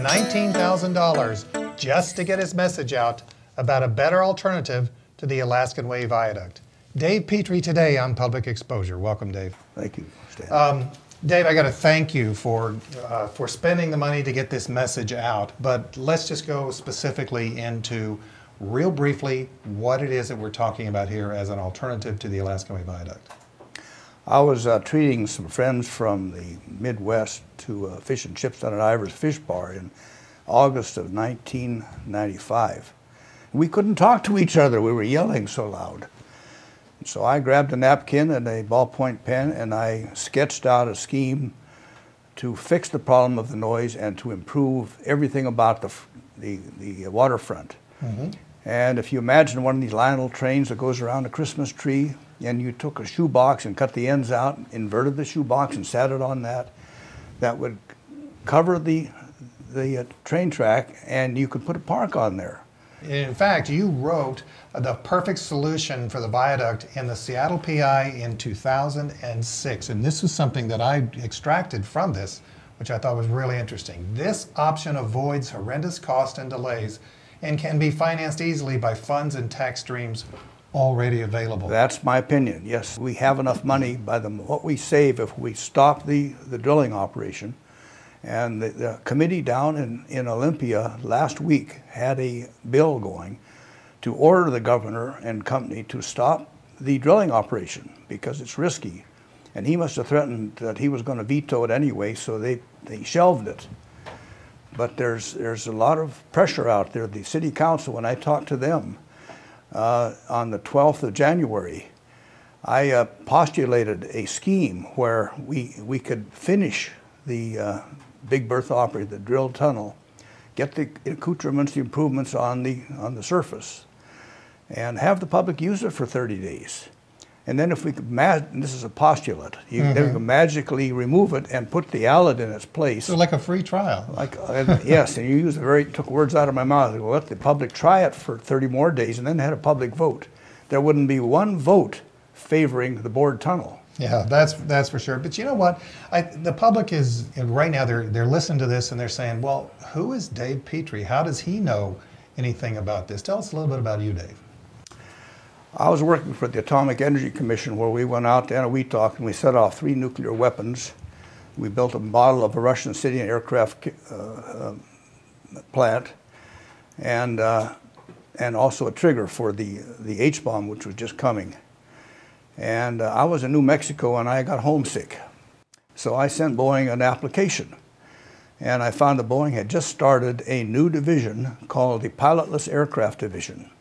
$19,000 just to get his message out about a better alternative to the Alaskan Way Viaduct. Dave Petrie today on Public Exposure. Welcome, Dave. Thank you, Stan. Dave, I got to thank you for spending the money to get this message out, but let's just go specifically into, real briefly, what it is that we're talking about here as an alternative to the Alaskan Way Viaduct. I was treating some friends from the Midwest to fish and chips down at Ivor's Fish Bar in August of 1995. We couldn't talk to each other. We were yelling so loud. So I grabbed a napkin and a ballpoint pen and I sketched out a scheme to fix the problem of the noise and to improve everything about the waterfront. Mm-hmm. And if you imagine one of these Lionel trains that goes around a Christmas tree, and you took a shoebox and cut the ends out, inverted the shoebox and sat it on that, that would cover the train track, and you could put a park on there. In fact, you wrote the perfect solution for the viaduct in the Seattle PI in 2006, and this is something that I extracted from this, which I thought was really interesting. This option avoids horrendous cost and delays and can be financed easily by funds and tax streams already available. That's my opinion, yes. We have enough money by what we save if we stop the drilling operation. And the committee down in Olympia last week had a bill going to order the governor and company to stop the drilling operation because it's risky. And he must have threatened that he was going to veto it anyway, so they shelved it. But there's a lot of pressure out there. The city council, when I talked to them, on the 12th of January, I postulated a scheme where we could finish the Big Bertha operation, the drill tunnel, get the accoutrements, the improvements on the surface, and have the public use it for 30 days. And then if we could, this is a postulate, then we could magically remove it and put the ALID in its place. So like a free trial. Yes, and you took words out of my mouth. Well, let the public try it for 30 more days and then had a public vote. There wouldn't be one vote favoring the bored tunnel. Yeah, that's for sure. But you know what? The public is, right now, they're listening to this and they're saying, well, who is Dave Petrie? How does he know anything about this? Tell us a little bit about you, Dave. I was working for the Atomic Energy Commission where we went out to Viaduct and we set off 3 nuclear weapons. We built a model of a Russian city and aircraft plant and also a trigger for the H-bomb, which was just coming. And I was in New Mexico and I got homesick. So I sent Boeing an application. And I found that Boeing had just started a new division called the Pilotless Aircraft Division,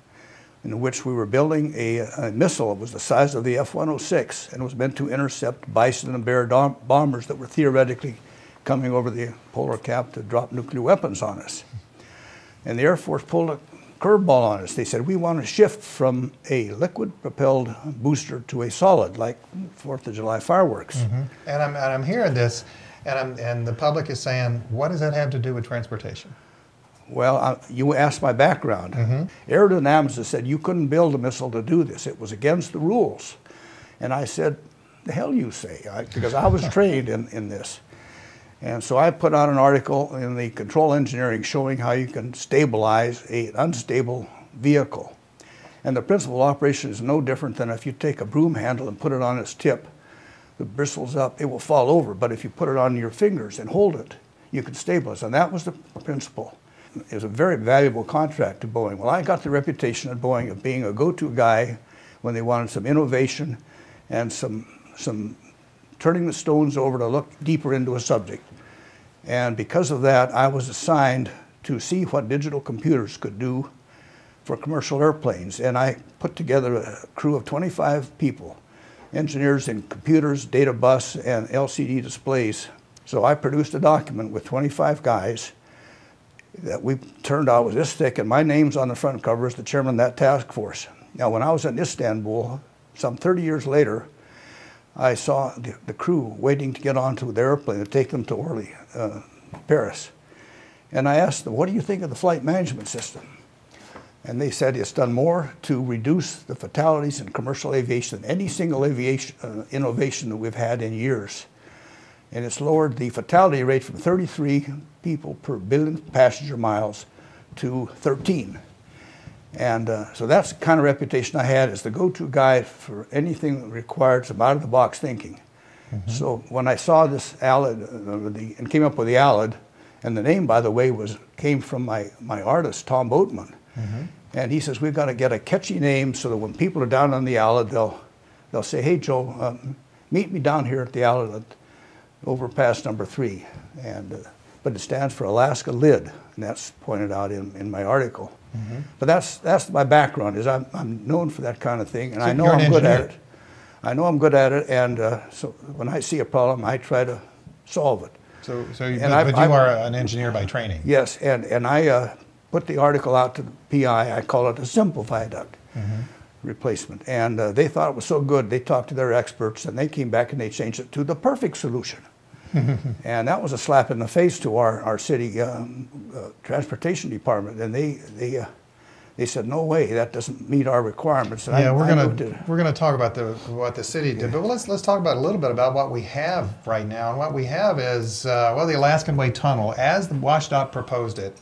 in which we were building a missile that was the size of the F-106 and was meant to intercept Bison and Bear bombers that were theoretically coming over the polar cap to drop nuclear weapons on us. And the Air Force pulled a curveball on us. They said, we want to shift from a liquid-propelled booster to a solid, like 4th of July fireworks. Mm-hmm. And I'm hearing this, and the public is saying, what does that have to do with transportation? Well, you asked my background. Mm-hmm. Aerodynamicists said you couldn't build a missile to do this. It was against the rules. And I said, the hell you say, because I was trained in this. And so I put out an article in the Control Engineering showing how you can stabilize an unstable vehicle. And the principle of operation is no different than if you take a broom handle and put it on its tip, the bristles up, it will fall over. But if you put it on your fingers and hold it, you can stabilize. And that was the principle. It was a very valuable contract to Boeing. Well, I got the reputation at Boeing of being a go-to guy when they wanted some innovation and some turning the stones over to look deeper into a subject. And because of that, I was assigned to see what digital computers could do for commercial airplanes. And I put together a crew of 25 people, engineers in computers, data bus, and LCD displays. So I produced a document with 25 guys that we turned out was this thick, and my name's on the front cover as the chairman of that task force. Now, when I was in Istanbul, some 30 years later, I saw the crew waiting to get onto the airplane to take them to Paris. And I asked them, what do you think of the flight management system? And they said it's done more to reduce the fatalities in commercial aviation than any single aviation innovation that we've had in years. and it's lowered the fatality rate from 33 people per billion passenger miles to 13. And so that's the kind of reputation I had as the go-to guy for anything that required some out-of-the-box thinking. So when I saw this ALID, and came up with the ALID, and the name, by the way, came from my artist, Tom Boatman. And he says, we've got to get a catchy name so that when people are down on the ALID, they'll say, hey, Joe, meet me down here at the ALID overpass number 3. But it stands for Alaska Lid, and that's pointed out in my article. But that's my background, is I'm known for that kind of thing, and so I know I'm good at it. I know I'm good at it, and so when I see a problem, I try to solve it. But you are an engineer by training. Yes, and I put the article out to the PI. I call it a simple viaduct replacement, and they thought it was so good. They talked to their experts, and they came back and they changed it to the perfect solution. And that was a slap in the face to our city transportation department, and they said, no way, that doesn't meet our requirements. And yeah, we're gonna talk about what the city did, but let's talk about a little bit about what we have right now. And what we have is well, the Alaskan Way Tunnel, as the WashDOT proposed it,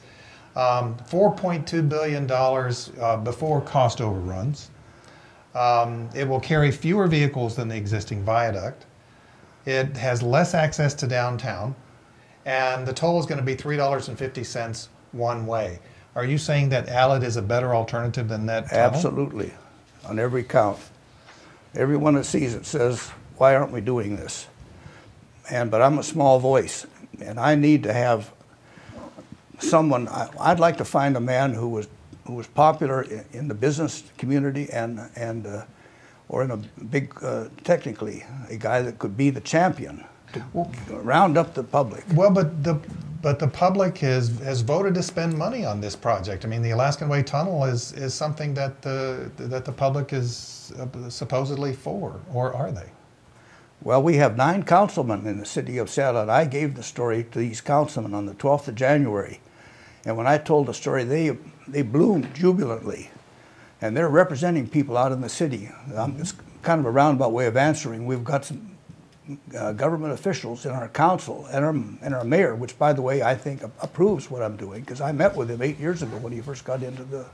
$4.2 billion before cost overruns. It will carry fewer vehicles than the existing viaduct. It has less access to downtown, and the toll is going to be $3.50 one way. Are you saying that ALID is a better alternative than that tunnel? Absolutely, on every count. Everyone that sees it says, why aren't we doing this? But I'm a small voice, and I need to have someone. I'd like to find a man who was popular in the business community or in a big, technically, a guy that could be the champion to round up the public. Well, but the public has voted to spend money on this project. I mean, the Alaskan Way Tunnel is something that the public is supposedly for, or are they? Well, we have 9 councilmen in the city of Seattle, and I gave the story to these councilmen on the 12th of January. And when I told the story, they bloomed jubilantly. And they're representing people out in the city. It's kind of a roundabout way of answering. We've got some government officials in our council and our mayor, which, by the way, I think approves what I'm doing, because I met with him 8 years ago when he first got into the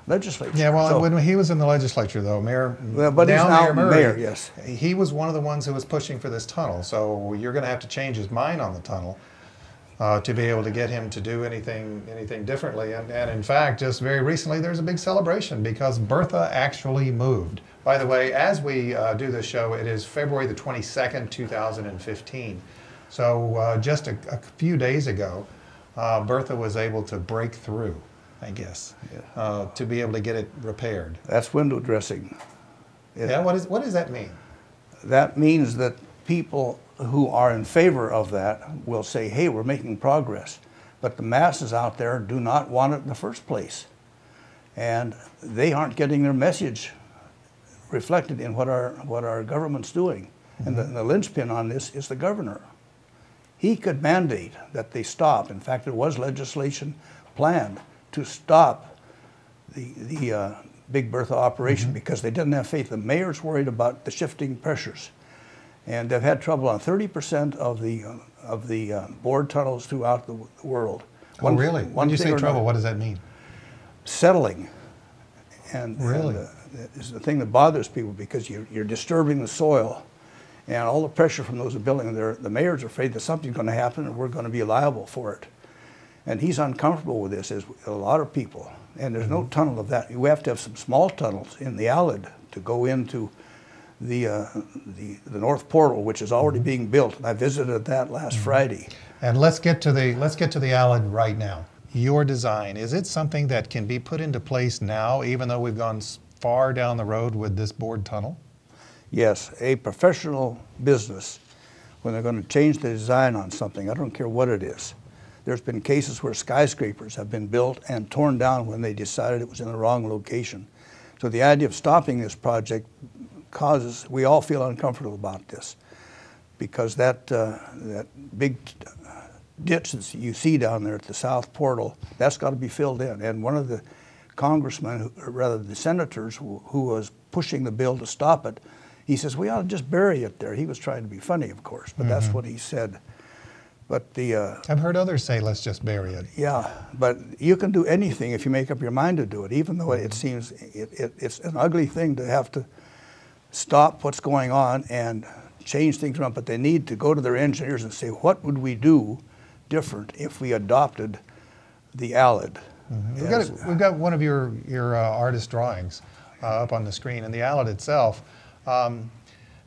legislature. Yeah, well, when he was in the legislature, though, Mayor, well, but he's now mayor, yes. He was one of the ones who was pushing for this tunnel, so you're going to have to change his mind on the tunnel to be able to get him to do anything differently. And in fact, just very recently, there's a big celebration because Bertha actually moved. By the way, as we do this show, it is February the 22nd, 2015. So just a few days ago, Bertha was able to break through, I guess, to be able to get it repaired. That's window dressing. Yeah, what does that mean? That means that people who are in favor of that will say, hey, we're making progress. But the masses out there do not want it in the first place. And they aren't getting their message reflected in what our government's doing. And the linchpin on this is the governor. He could mandate that they stop. In fact, there was legislation planned to stop the Big Bertha operation because they didn't have faith. The mayor's worried about the shifting pressures. And they've had trouble on 30% of the bored tunnels throughout the world. Oh, really? When you say trouble, what does that mean? Settling. And really? Is the thing that bothers people because you're disturbing the soil. And all the pressure from those buildings, the mayor's afraid that something's going to happen and we're going to be liable for it. And he's uncomfortable with this, as a lot of people. And there's no tunnel of that. We have to have some small tunnels in the ALID to go into the North Portal, which is already being built. And I visited that last Friday. And let's get to the ALID right now. Your design, is it something that can be put into place now, even though we've gone far down the road with this bored tunnel? Yes, a professional business, when they're going to change the design on something, I don't care what it is. There's been cases where skyscrapers have been built and torn down when they decided it was in the wrong location. So the idea of stopping this project causes, we all feel uncomfortable about this, because that big ditch that you see down there at the South Portal, that's got to be filled in. And one of the congressmen, or rather the senators who was pushing the bill to stop it, He says, we ought to just bury it there. He was trying to be funny, of course, but that's what he said. But the I've heard others say, let's just bury it. yeah, but you can do anything if you make up your mind to do it, even though it seems it's an ugly thing to have to stop what's going on and change things around. But they need to go to their engineers and say, what would we do different if we adopted the ALID? We've got one of your artist drawings up on the screen, and the ALID itself.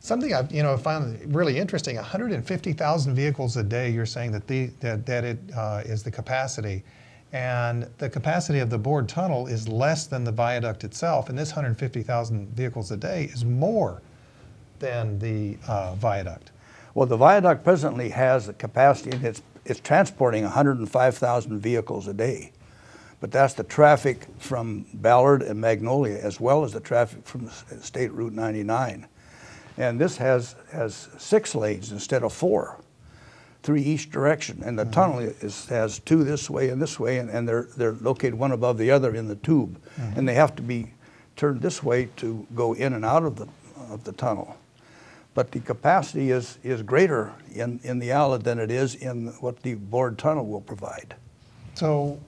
Something I've found really interesting: 150,000 vehicles a day. You're saying that that it is the capacity, and the capacity of the bored tunnel is less than the viaduct itself. And this 150,000 vehicles a day is more than the viaduct. Well, the viaduct presently has the capacity, and it's transporting 105,000 vehicles a day. But that's the traffic from Ballard and Magnolia, as well as the traffic from State Route 99. And this has 6 lanes instead of 4, 3 each direction. And the tunnel has 2 this way, and they're located one above the other in the tube. And they have to be turned this way to go in and out of the tunnel. But the capacity is greater in the ALID than it is in what the bored tunnel will provide. So,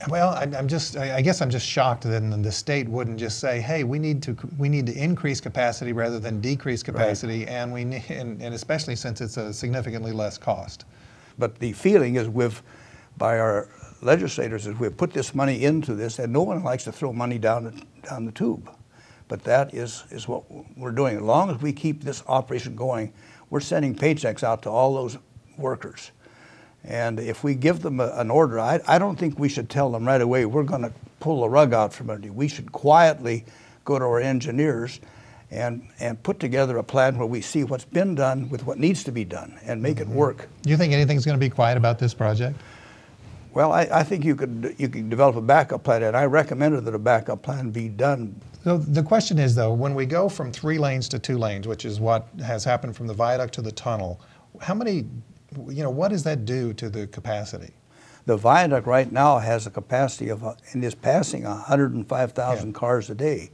well, I guess I'm just shocked that the state wouldn't just say, hey, we need to increase capacity rather than decrease capacity, right. and especially since it's a significantly less cost. But the feeling is by our legislators is we've put this money into this, and no one likes to throw money down the tube. But that is what we're doing. As long as we keep this operation going, we're sending paychecks out to all those workers. And if we give them an order, I don't think we should tell them right away, we're going to pull the rug out from under you. We should quietly go to our engineers and put together a plan where we see what's been done with what needs to be done and make it work. Do you think anything's going to be quiet about this project? Well, I think you could develop a backup plan, and I recommended that a backup plan be done. So the question is, though, when we go from 3 lanes to 2 lanes, which is what has happened from the viaduct to the tunnel, how many, what does that do to the capacity? The viaduct right now has a capacity of, and is passing 105,000 cars a day.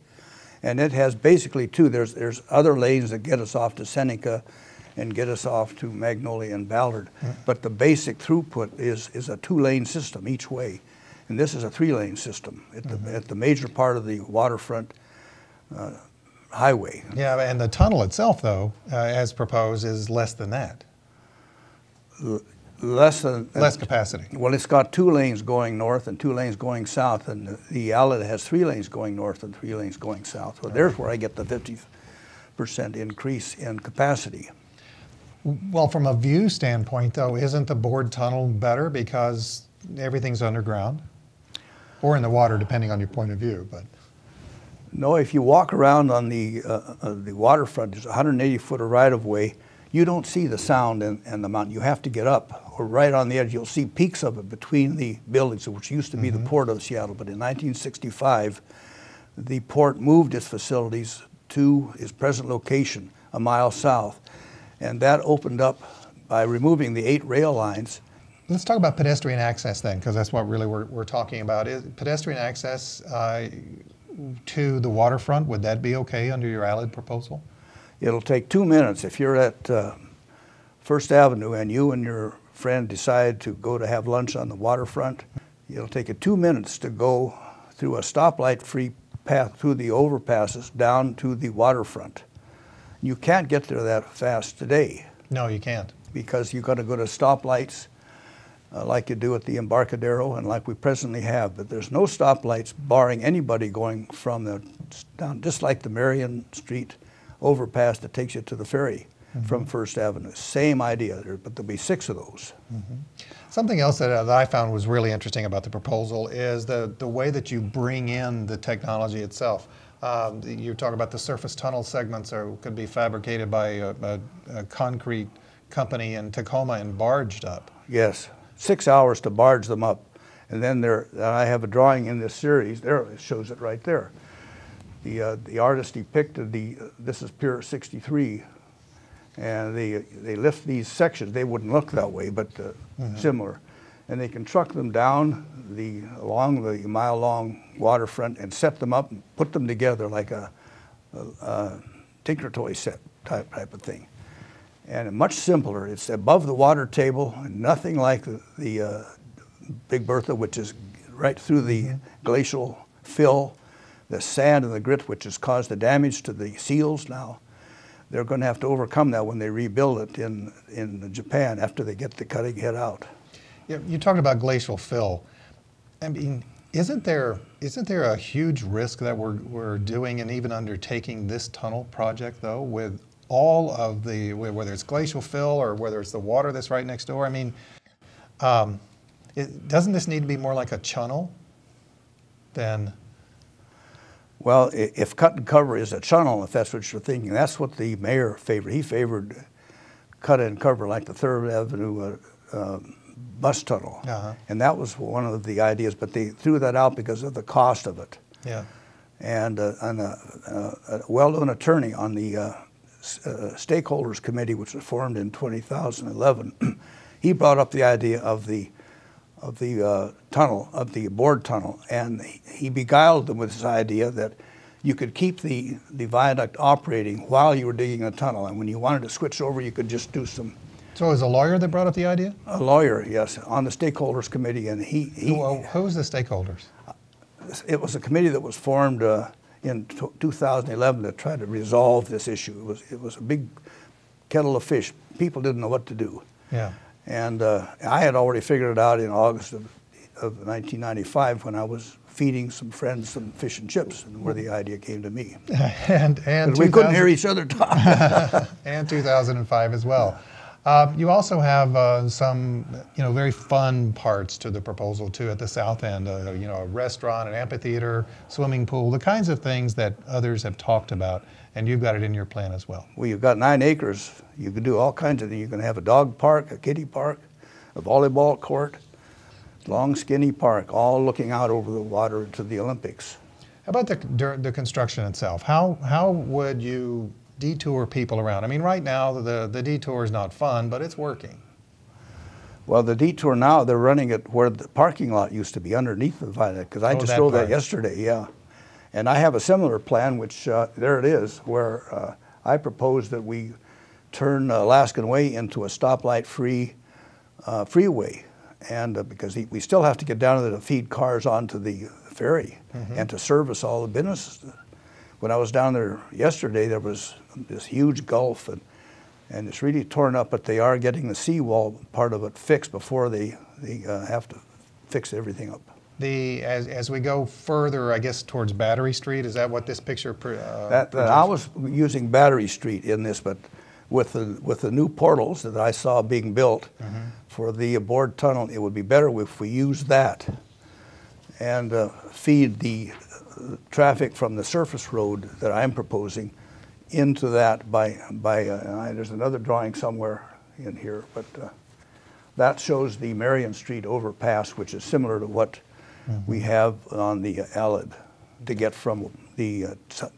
And it has basically 2. There's other lanes that get us off to Seneca and get us off to Magnolia and Ballard. But the basic throughput is a 2-lane system each way. And this is a 3-lane system at the major part of the waterfront highway. Yeah, and the tunnel itself, though, as proposed, is less than that. Less capacity. Well, it's got 2 lanes going north and 2 lanes going south, and the ALID has 3 lanes going north and 3 lanes going south. So there's where I get the 50% increase in capacity. Well, from a view standpoint, though, isn't the bored tunnel better because everything's underground? Or in the water, depending on your point of view. But no, if you walk around on the waterfront, there's 180 foot of right-of-way. You don't see the sound and the mountain. You have to get up, or right on the edge. You'll see peaks of it between the buildings, which used to be the Port of Seattle. But in 1965, the port moved its facilities to its present location, a mile south. And that opened up by removing the 8 rail lines. Let's talk about pedestrian access then, because that's what really we're talking about. Is pedestrian access to the waterfront, would that be okay under your ALID proposal? It'll take 2 minutes. If you're at First Avenue and you and your friend decide to go to have lunch on the waterfront, it'll take you 2 minutes to go through a stoplight-free path through the overpasses down to the waterfront. You can't get there that fast today. No, you can't. Because you've got to go to stoplights like you do at the Embarcadero and like we presently have. But there's no stoplights barring anybody going from down, just like the Marion Street overpass that takes you to the ferry from First Avenue. Same idea, but there'll be 6 of those. Something else that I found was really interesting about the proposal is the way that you bring in the technology itself. You talk about the surface tunnel segments could be fabricated by a concrete company in Tacoma and barged up. Yes, 6 hours to barge them up. And then I have a drawing in this series, there it shows it right there. The artist depicted this is Pier 63, and they lift these sections. They wouldn't look that way, but similar. And they can truck them down along the mile-long waterfront and set them up and put them together like a tinker toy set type of thing. And much simpler. It's above the water table, nothing like the Big Bertha, which is right through the glacial fill, the sand and the grit, which has caused the damage to the seals now. They're going to have to overcome that when they rebuild it in Japan after they get the cutting head out. Yeah, you talked about glacial fill. I mean, isn't there a huge risk that we're doing and even undertaking this tunnel project, though, with all of the, whether it's glacial fill or whether it's the water that's right next door? I mean, doesn't this need to be more like a channel than? Well, if cut and cover is a channel, if that's what you're thinking, that's what the mayor favored. He favored cut and cover like the 3rd Avenue bus tunnel. And that was one of the ideas, but they threw that out because of the cost of it. Yeah. And a well-known attorney on the stakeholders committee, which was formed in 2011, he brought up the idea of the tunnel, of the board tunnel, and he beguiled them with this idea that you could keep the viaduct operating while you were digging a tunnel, and when you wanted to switch over, you could just do some. So it was a lawyer that brought up the idea? A lawyer, yes, on the stakeholders committee, and who's the stakeholders? It was a committee that was formed in 2011 to try to resolve this issue. It was a big kettle of fish. People didn't know what to do. Yeah. And I had already figured it out in August of 1995 when I was feeding some friends some fish and chips, and where the idea came to me. and we couldn't hear each other talk. And 2005 as well. You also have some, very fun parts to the proposal too at the south end. A restaurant, an amphitheater, swimming pool, the kinds of things that others have talked about, and you've got it in your plan as well. Well, you've got 9 acres. You can do all kinds of things. You can have a dog park, a kiddie park, a volleyball court, long skinny park, all looking out over the water to the Olympics. How about the construction itself? How would you detour people around? I mean, right now the detour is not fun, but it's working. Well, the detour now, they're running it where the parking lot used to be, underneath the viaduct, because I just drove that yesterday, yeah. And I have a similar plan, which there it is, where I propose that we turn Alaskan Way into a stoplight-free freeway, and because we still have to get down there to feed cars onto the ferry and to service all the businesses. When I was down there yesterday, there was this huge gulf, and it's really torn up, but they are getting the seawall part of it fixed before they have to fix everything up. As we go further, I guess, towards Battery Street, is that what this picture I was using Battery Street in this, but with the new portals that I saw being built for the board tunnel, it would be better if we use that and feed the traffic from the surface road that I'm proposing into that by there's another drawing somewhere in here, but that shows the Marion Street overpass, which is similar to what we have on the ALID to get from the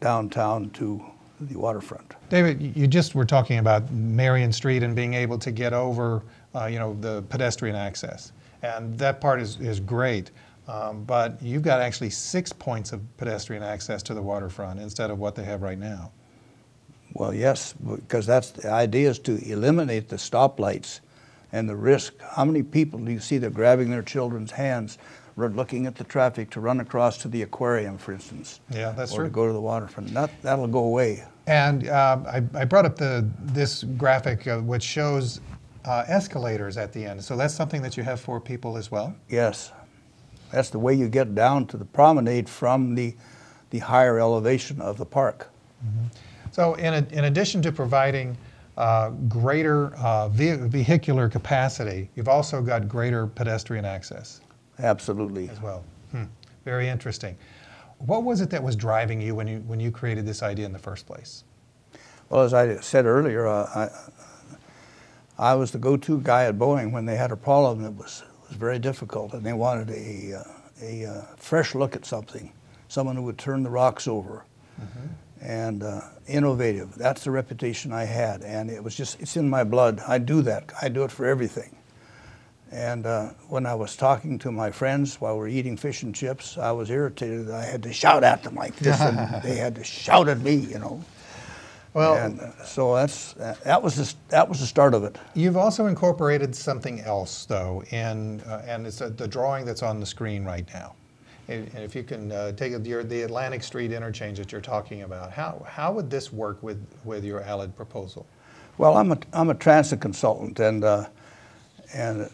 downtown to the waterfront. David, you just were talking about Marion Street and being able to get over, the pedestrian access, and that part is great. But you've got actually 6 points of pedestrian access to the waterfront instead of what they have right now. Well, yes, because that's the idea, is to eliminate the stoplights and the risk. How many people do you see that grabbing their children's hands, looking at the traffic to run across to the aquarium, for instance? Yeah, that's true. Or true. to go to the waterfront. That'll go away. And I brought up this graphic which shows escalators at the end. So that's something that you have for people as well? Yes. That's the way you get down to the promenade from the higher elevation of the park. So in addition to providing greater vehicular capacity, you've also got greater pedestrian access. Absolutely. As well. Very interesting. What was it that was driving you when you created this idea in the first place? Well, as I said earlier, I was the go-to guy at Boeing when they had a problem that was very difficult, and they wanted a fresh look at something, someone who would turn the rocks over, and innovative. That's the reputation I had, and it's in my blood. I do that. I do it for everything. And when I was talking to my friends while we were eating fish and chips, I was irritated that I had to shout at them like this, and they had to shout at me, you know. Well, and so that was the start of it. You've also incorporated something else, though, and it's the drawing that's on the screen right now. And if you can take the Atlantic Street interchange that you're talking about, how would this work with your ALID proposal? Well, I'm a transit consultant, and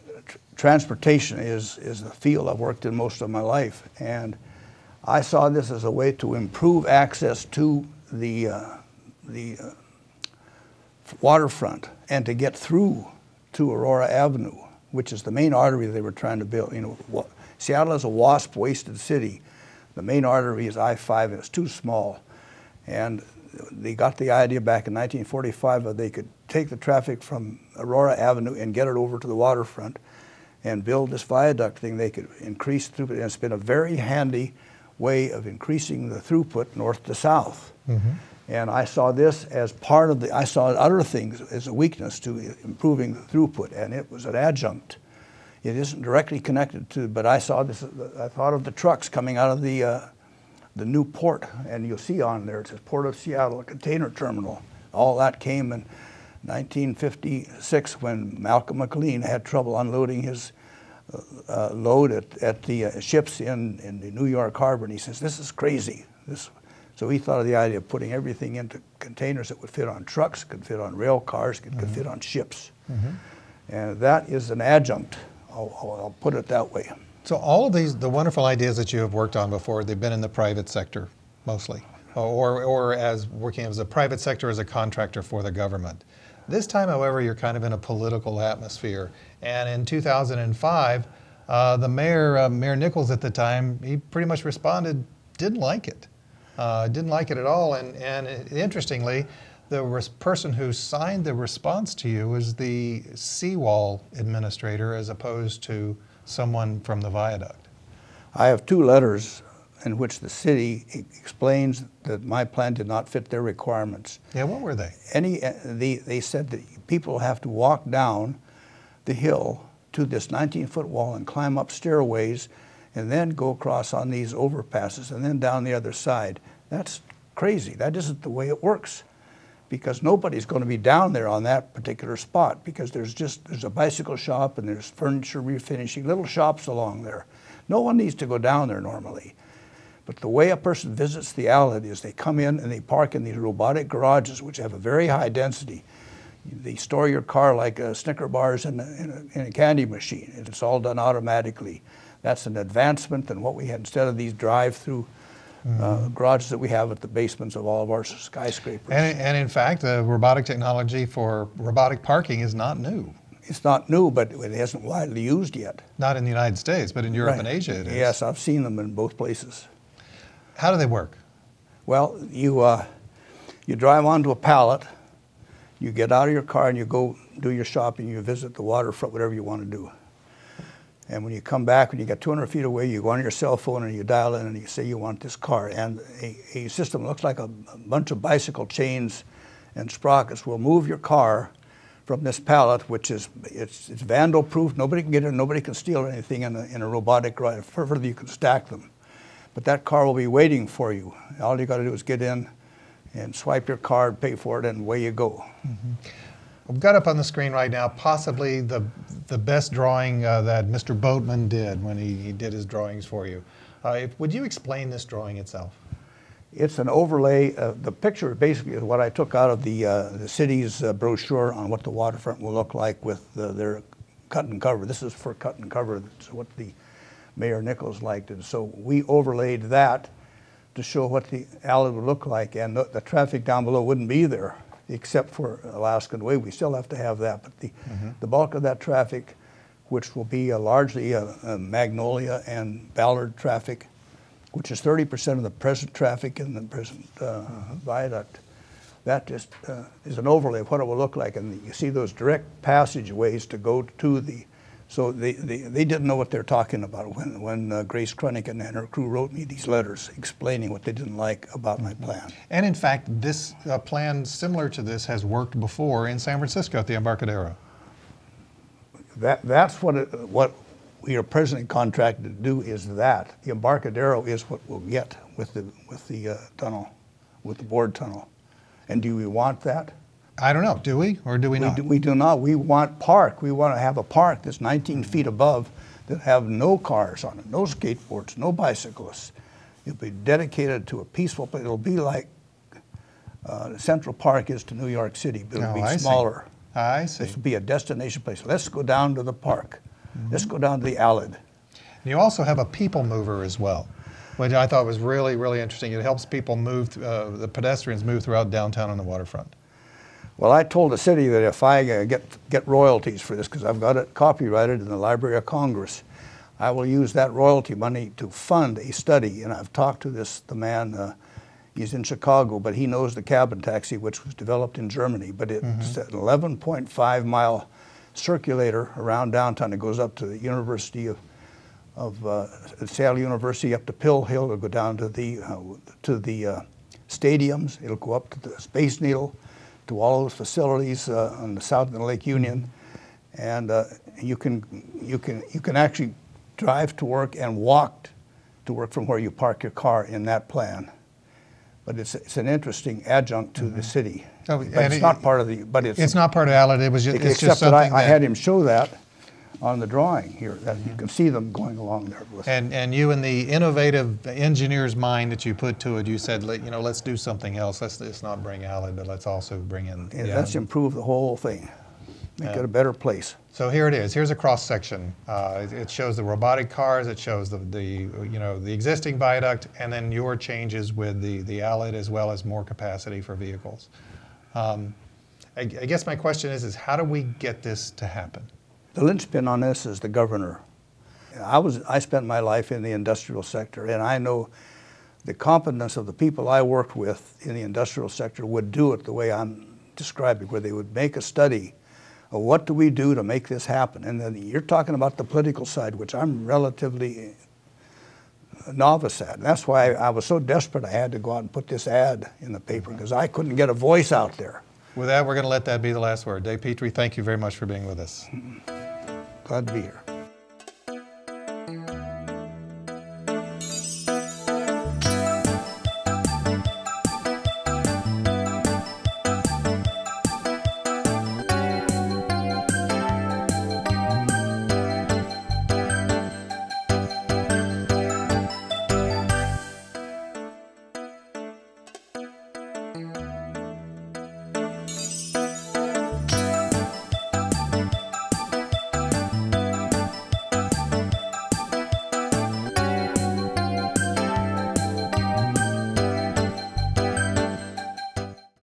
transportation is the field I've worked in most of my life, and I saw this as a way to improve access to the waterfront and to get through to Aurora Avenue, which is the main artery they were trying to build. You know, Seattle is a WASP-wasted city. The main artery is I-5, and it's too small. And they got the idea back in 1945 that they could take the traffic from Aurora Avenue and get it over to the waterfront and build this viaduct thing. They could increase throughput, and it's been a very handy way of increasing the throughput north to south. Mm-hmm. And I saw this as part of I saw other things as a weakness to improving the throughput, and it was an adjunct. It isn't directly connected to, but I saw this, I thought of the trucks coming out of the new port, and you'll see on there, it says Port of Seattle, a container terminal. All that came in 1956 when Malcolm McLean had trouble unloading his load at the ships in the New York harbor, and he says, this is crazy. So he thought of the idea of putting everything into containers that would fit on trucks, could fit on rail cars, could fit on ships. Mm-hmm. And that is an adjunct, I'll put it that way. So all of the wonderful ideas that you have worked on before, they've been in the private sector mostly, or as working as a private sector as a contractor for the government. This time, however, you're kind of in a political atmosphere. And in 2005, the Mayor Nichols at the time, he pretty much responded, didn't like it. Didn't like it at all, and interestingly, the person who signed the response to you was the seawall administrator as opposed to someone from the viaduct. I have two letters in which the city explains that my plan did not fit their requirements. Yeah, what were they? They said that people have to walk down the hill to this 19-foot wall and climb up stairways and then go across on these overpasses and then down the other side. That's crazy. That isn't the way it works, because nobody's going to be down there on that particular spot, because there's a bicycle shop and there's furniture refinishing, little shops along there. No one needs to go down there normally. But the way a person visits the ALID is they come in and they park in these robotic garages, which have a very high density. They store your car like Snicker bars in a candy machine. It's all done automatically. That's an advancement than what we had instead of these drive-through garages that we have at the basements of all of our skyscrapers. And in fact, the robotic technology for robotic parking is not new. It's not new, but it isn't widely used yet. Not in the United States, but in Europe and Asia it is. Yes, I've seen them in both places. How do they work? Well, you drive onto a pallet, you get out of your car and you go do your shopping, you visit the waterfront, whatever you want to do. And when you come back, when you get 200 feet away, you go on your cell phone and you dial in and you say you want this car. And a system that looks like a bunch of bicycle chains and sprockets will move your car from this pallet, which is it's vandal-proof. Nobody can get in, nobody can steal anything in a robotic garage. Further, you can stack them. But that car will be waiting for you. All you got to do is get in and swipe your card, pay for it, and away you go. Mm-hmm. We've got up on the screen right now possibly the best drawing that Mr. Boatman did when he did his drawings for you. Would you explain this drawing itself? It's an overlay. The picture basically is what I took out of the city's brochure on what the waterfront will look like with their cut and cover. This is for cut and cover. That's what the Mayor Nichols liked. And so we overlaid that to show what the ALID would look like, and the traffic down below wouldn't be there, except for Alaskan Way. We still have to have that, but the bulk of that traffic, which will be largely Magnolia and Ballard traffic, which is 30% of the present traffic in the present viaduct, that just is an overlay of what it will look like. And you see those direct passageways to go to the, so they didn't know what they're talking about when Grace Krunigan and her crew wrote me these letters explaining what they didn't like about my plan. And in fact, this plan similar to this has worked before in San Francisco at the Embarcadero. That's what we are presently contracted to do is that. The Embarcadero is what we'll get with the tunnel, with the bored tunnel. And do we want that? I don't know. Do we or do we not? We do not. We want park. We want to have a park that's 19 feet above that have no cars on it, no skateboards, no bicyclists. It'll be dedicated to a peaceful place. It'll be like Central Park is to New York City, but it'll be smaller. I see. This will be a destination place. Let's go down to the park. Let's go down to the ALID. You also have a people mover as well, which I thought was really, really interesting. It helps people move, the pedestrians move throughout downtown on the waterfront. Well, I told the city that if I get royalties for this, because I've got it copyrighted in the Library of Congress, I will use that royalty money to fund a study. And I've talked to the man, he's in Chicago, but he knows the cabin taxi, which was developed in Germany. But it's an 11.5 mile circulator around downtown. It goes up to the University of Seattle University, up to Pill Hill. It'll go down to the stadiums. It'll go up to the Space Needle, to all those facilities on the south of the Lake Union, and you can actually drive to work and walk to work from where you park your car in that plan. But it's an interesting adjunct to the city. Oh, but it's not part of the. But it's not part of ALID. It was just it's except just something that I had him show that on the drawing here. That you can see them going along there. And you, in the innovative engineer's mind that you put to it, you said, you know, let's do something else. Let's not bring ALID, but let's also bring in. Yeah, let's improve the whole thing, make it a better place. So here it is. Here's a cross section. It shows the robotic cars. It shows the existing viaduct, and then your changes with the ALID as well as more capacity for vehicles. I guess my question is how do we get this to happen? The linchpin on this is the governor. I spent my life in the industrial sector, and I know the competence of the people I worked with in the industrial sector would do it the way I'm describing, where they would make a study of what do we do to make this happen. And then you're talking about the political side, which I'm relatively novice at. And that's why I was so desperate I had to go out and put this ad in the paper, because I couldn't get a voice out there. With that, we're going to let that be the last word. Dave Petrie, thank you very much for being with us. Glad to be here.